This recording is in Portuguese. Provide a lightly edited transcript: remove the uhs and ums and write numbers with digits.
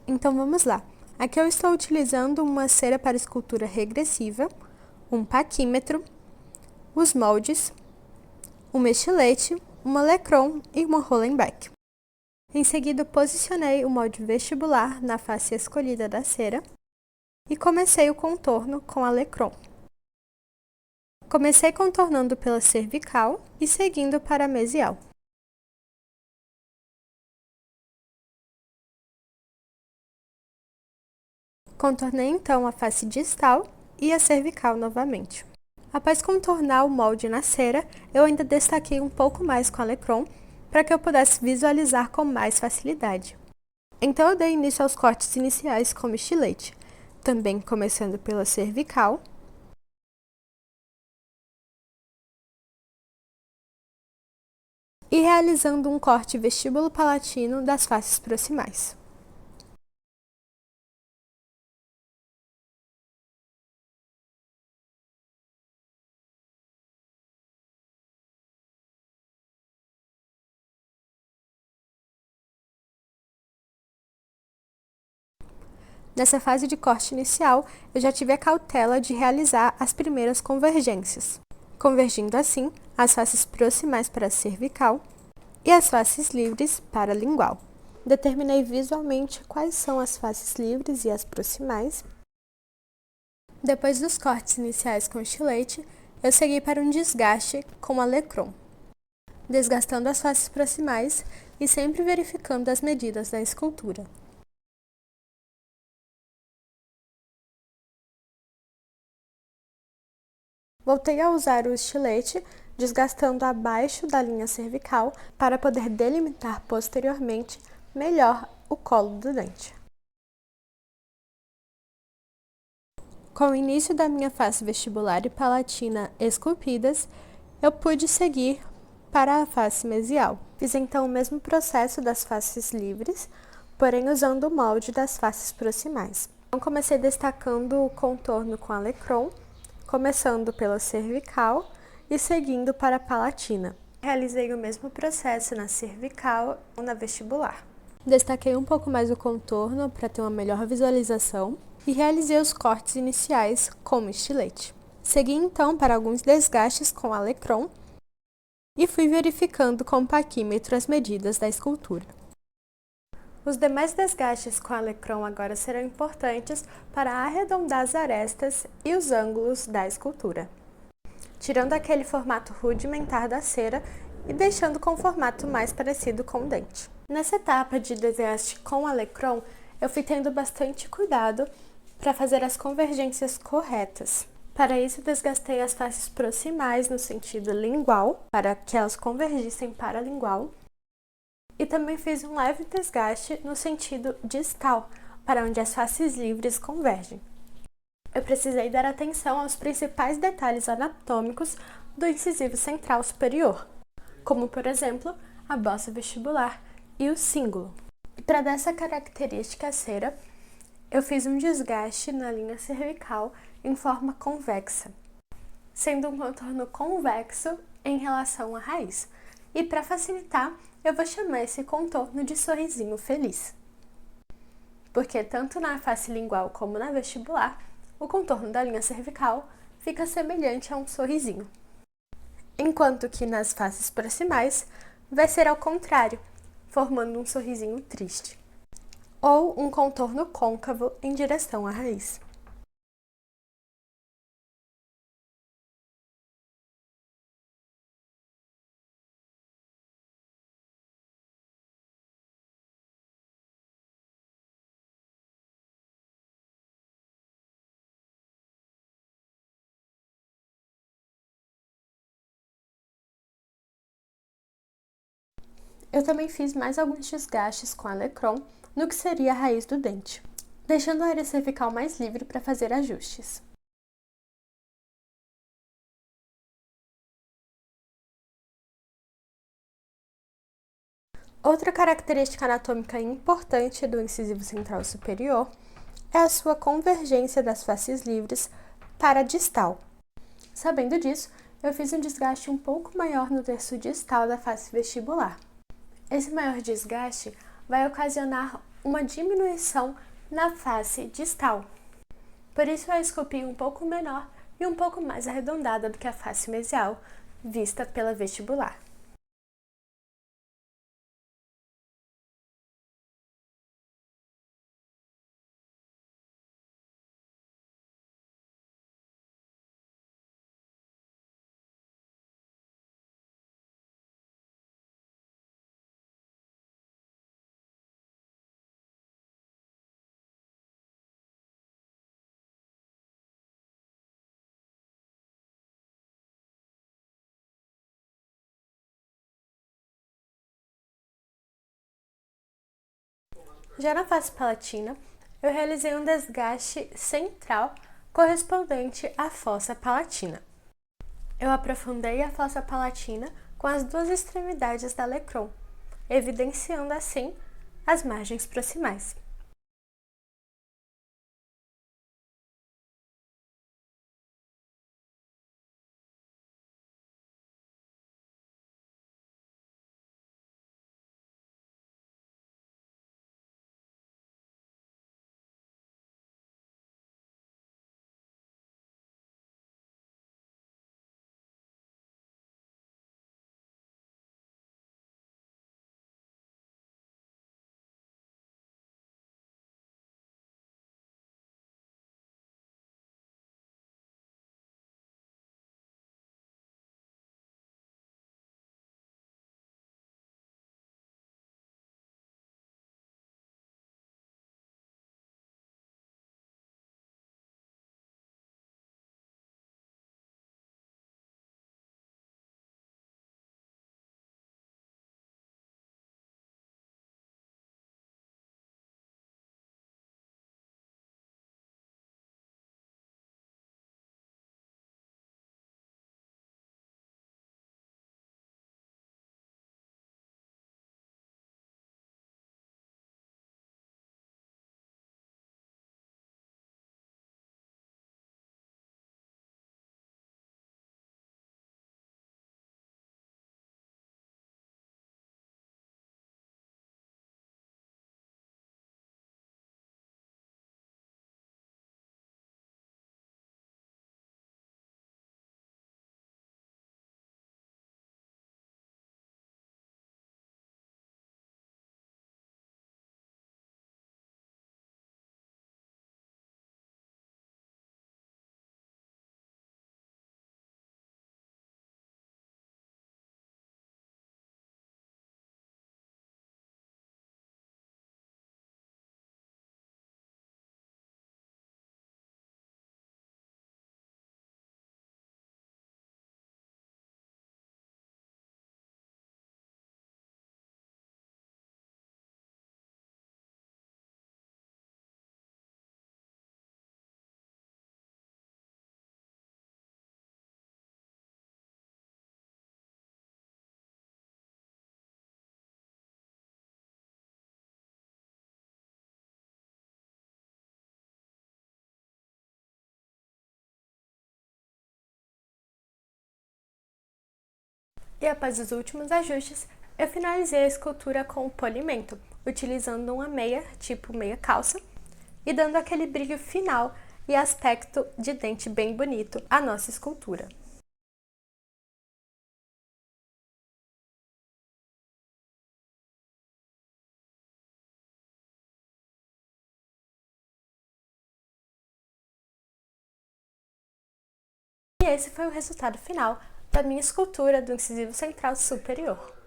Então vamos lá. Aqui eu estou utilizando uma cera para escultura regressiva, um paquímetro, os moldes, um estilete, uma Lecron e uma Rollenbeck. Em seguida, posicionei o molde vestibular na face escolhida da cera e comecei o contorno com a Lecron. Comecei contornando pela cervical e seguindo para a mesial. Contornei então a face distal e a cervical novamente. Após contornar o molde na cera, eu ainda destaquei um pouco mais com a Lecron para que eu pudesse visualizar com mais facilidade. Então eu dei início aos cortes iniciais como estilete, também começando pela cervical e realizando um corte vestíbulo-palatino das faces proximais. Nessa fase de corte inicial, eu já tive a cautela de realizar as primeiras convergências, convergindo assim as faces proximais para a cervical e as faces livres para a lingual. Determinei visualmente quais são as faces livres e as proximais. Depois dos cortes iniciais com estilete, eu segui para um desgaste com a Lecron, desgastando as faces proximais e sempre verificando as medidas da escultura. Voltei a usar o estilete, desgastando abaixo da linha cervical para poder delimitar posteriormente melhor o colo do dente. Com o início da minha face vestibular e palatina esculpidas, eu pude seguir para a face mesial. Fiz então o mesmo processo das faces livres, porém usando o molde das faces proximais. Então comecei destacando o contorno com a Lecron, começando pela cervical e seguindo para a palatina. Realizei o mesmo processo na cervical e na vestibular. Destaquei um pouco mais o contorno para ter uma melhor visualização e realizei os cortes iniciais como estilete. Segui então para alguns desgastes com a Lecron e fui verificando com o paquímetro as medidas da escultura. Os demais desgastes com a Lecron agora serão importantes para arredondar as arestas e os ângulos da escultura, tirando aquele formato rudimentar da cera e deixando com um formato mais parecido com o dente. Nessa etapa de desgaste com a Lecron, eu fui tendo bastante cuidado para fazer as convergências corretas. Para isso, desgastei as faces proximais no sentido lingual, para que elas convergissem para a lingual, e também fiz um leve desgaste no sentido distal, para onde as faces livres convergem. Eu precisei dar atenção aos principais detalhes anatômicos do incisivo central superior, como, por exemplo, a bossa vestibular e o cíngulo. E para dar essa característica à cera, eu fiz um desgaste na linha cervical em forma convexa, sendo um contorno convexo em relação à raiz. E para facilitar, eu vou chamar esse contorno de sorrisinho feliz. Porque tanto na face lingual como na vestibular, o contorno da linha cervical fica semelhante a um sorrisinho. Enquanto que nas faces proximais vai ser ao contrário, formando um sorrisinho triste. Ou um contorno côncavo em direção à raiz. Eu também fiz mais alguns desgastes com a Lecron no que seria a raiz do dente, deixando a área cervical mais livre para fazer ajustes. Outra característica anatômica importante do incisivo central superior é a sua convergência das faces livres para a distal. Sabendo disso, eu fiz um desgaste um pouco maior no terço distal da face vestibular. Esse maior desgaste vai ocasionar uma diminuição na face distal. Por isso eu esculpi um pouco menor e um pouco mais arredondada do que a face mesial, vista pela vestibular. Já na face palatina, eu realizei um desgaste central correspondente à fossa palatina. Eu aprofundei a fossa palatina com as duas extremidades da Lecron, evidenciando assim as margens proximais. E após os últimos ajustes, eu finalizei a escultura com o polimento, utilizando uma meia, tipo meia calça, e dando aquele brilho final e aspecto de dente bem bonito à nossa escultura. E esse foi o resultado final da minha escultura do incisivo central superior.